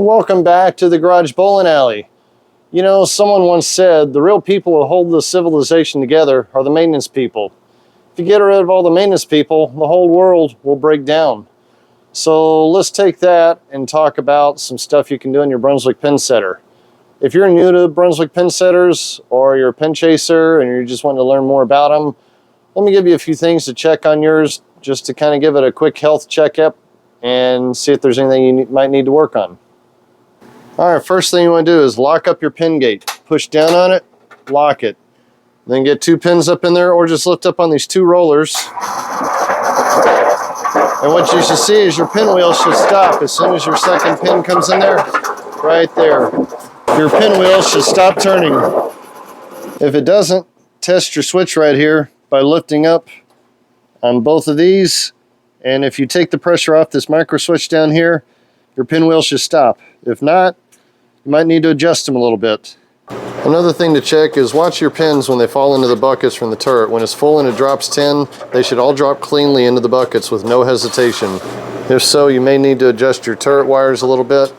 And welcome back to the Garage Bowling Alley. You know, someone once said, the real people who hold the civilization together are the maintenance people. If you get rid of all the maintenance people, the whole world will break down. So let's take that and talk about some stuff you can do in your Brunswick pin setter. If you're new to Brunswick pin setters, or you're a pin chaser and you just want to learn more about them, let me give you a few things to check on yours, just to kind of give it a quick health checkup and see if there's anything you might need to work on. All right, first thing you want to do is lock up your pin gate. Push down on it, lock it. Then get 2 pins up in there, or just lift up on these 2 rollers. And what you should see is your pinwheel should stop as soon as your second pin comes in there. Right there. Your pinwheel should stop turning. If it doesn't, test your switch right here by lifting up on both of these. And if you take the pressure off this micro switch down here, your pinwheel should stop. If not, you might need to adjust them a little bit. Another thing to check is watch your pins when they fall into the buckets from the turret. When it's full and it drops 10, they should all drop cleanly into the buckets with no hesitation. If so, you may need to adjust your turret wires a little bit.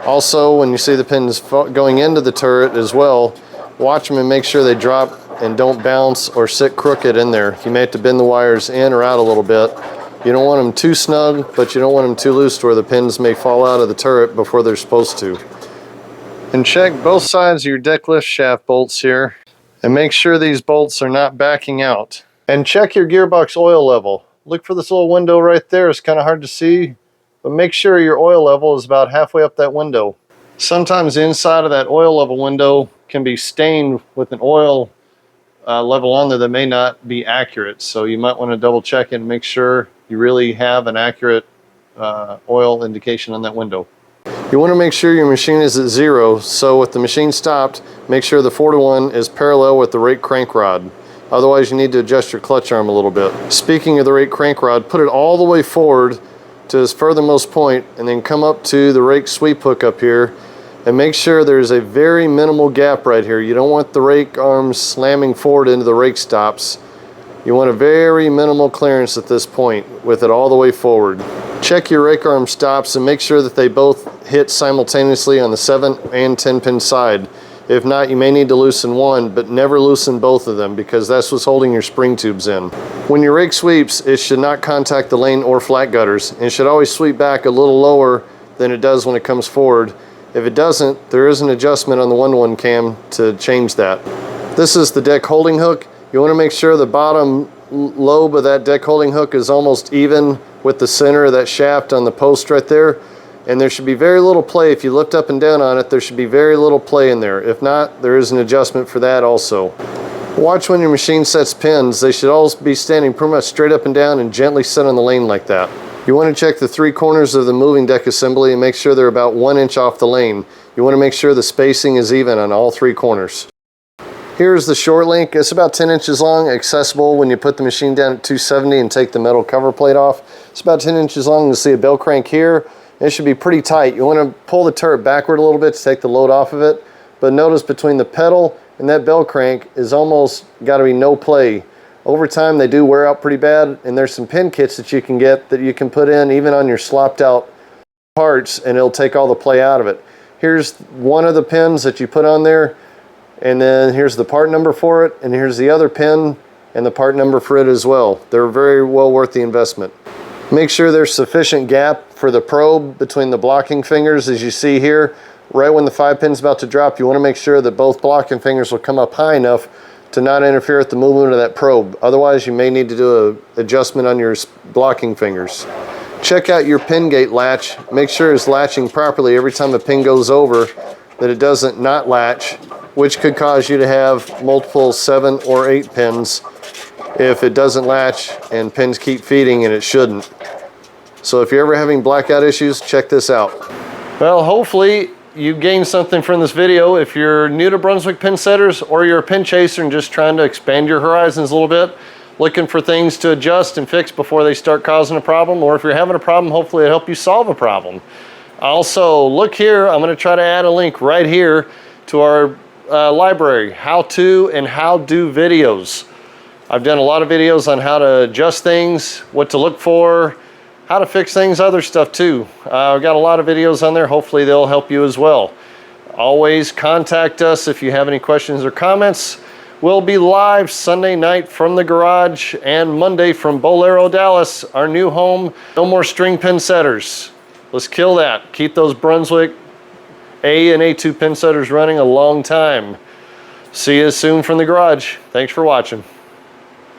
Also, when you see the pins going into the turret as well, watch them and make sure they drop and don't bounce or sit crooked in there. You may have to bend the wires in or out a little bit. You don't want them too snug, but you don't want them too loose to where the pins may fall out of the turret before they're supposed to. And check both sides of your deck lift shaft bolts here and make sure these bolts are not backing out. And check your gearbox oil level. Look for this little window right there. It's kind of hard to see, but make sure your oil level is about halfway up that window. Sometimes the inside of that oil level window can be stained with an oil level on there that may not be accurate. So you might want to double check it and make sure you really have an accurate oil indication on that window. You want to make sure your machine is at 0, so with the machine stopped, make sure the 4-to-1 is parallel with the rake crank rod. Otherwise you need to adjust your clutch arm a little bit. Speaking of the rake crank rod, put it all the way forward to its furthermost point and then come up to the rake sweep hook up here and make sure there's a very minimal gap right here. You don't want the rake arms slamming forward into the rake stops. You want a very minimal clearance at this point with it all the way forward. Check your rake arm stops and make sure that they both hit simultaneously on the 7 and 10 pin side. If not, you may need to loosen one, but never loosen both of them because that's what's holding your spring tubes in. When your rake sweeps, it should not contact the lane or flat gutters, and it should always sweep back a little lower than it does when it comes forward. If it doesn't, there is an adjustment on the 1-to-1 cam to change that. This is the deck holding hook. You want to make sure the bottom lobe of that deck holding hook is almost even with the center of that shaft on the post right there. And there should be very little play. If you lift up and down on it, there should be very little play in there. If not, there is an adjustment for that also. Watch when your machine sets pins. They should all be standing pretty much straight up and down and gently set on the lane like that. You want to check the 3 corners of the moving deck assembly and make sure they're about 1 inch off the lane. You want to make sure the spacing is even on all 3 corners. Here's the short link. It's about 10 inches long, accessible when you put the machine down at 270 and take the metal cover plate off. It's about 10 inches long. You'll see a bell crank here. It should be pretty tight. You want to pull the turret backward a little bit to take the load off of it, but notice between the pedal and that bell crank is almost got to be no play. Over time they do wear out pretty bad, and there's some pin kits that you can get that you can put in even on your slopped out parts, and it'll take all the play out of it. Here's one of the pins that you put on there, and then here's the part number for it, and here's the other pin and the part number for it as well. They're very well worth the investment. Make sure there's sufficient gap for the probe between the blocking fingers, as you see here. Right when the 5 pin's about to drop, you want to make sure that both blocking fingers will come up high enough to not interfere with the movement of that probe. Otherwise, you may need to do an adjustment on your blocking fingers. Check out your pin gate latch. Make sure it's latching properly every time a pin goes over, that it doesn't not latch, which could cause you to have multiple 7 or 8 pins if it doesn't latch and pins keep feeding and it shouldn't. So if you're ever having blackout issues, check this out. Well, hopefully you gained something from this video. If you're new to Brunswick pin setters, or you're a pin chaser and just trying to expand your horizons a little bit, looking for things to adjust and fix before they start causing a problem, or if you're having a problem, hopefully it'll help you solve a problem. Also, look here, I'm going to try to add a link right here to our library, how to and how do videos. I've done a lot of videos on how to adjust things, what to look for, how to fix things, other stuff too. I've got a lot of videos on there. Hopefully they'll help you as well. Always contact us if you have any questions or comments. We'll be live Sunday night from the garage and Monday from Bolero, Dallas, our new home. No more string pin setters. Let's kill that. Keep those Brunswick A and A2 pin setters running a long time. See you soon from the garage. Thanks for watching.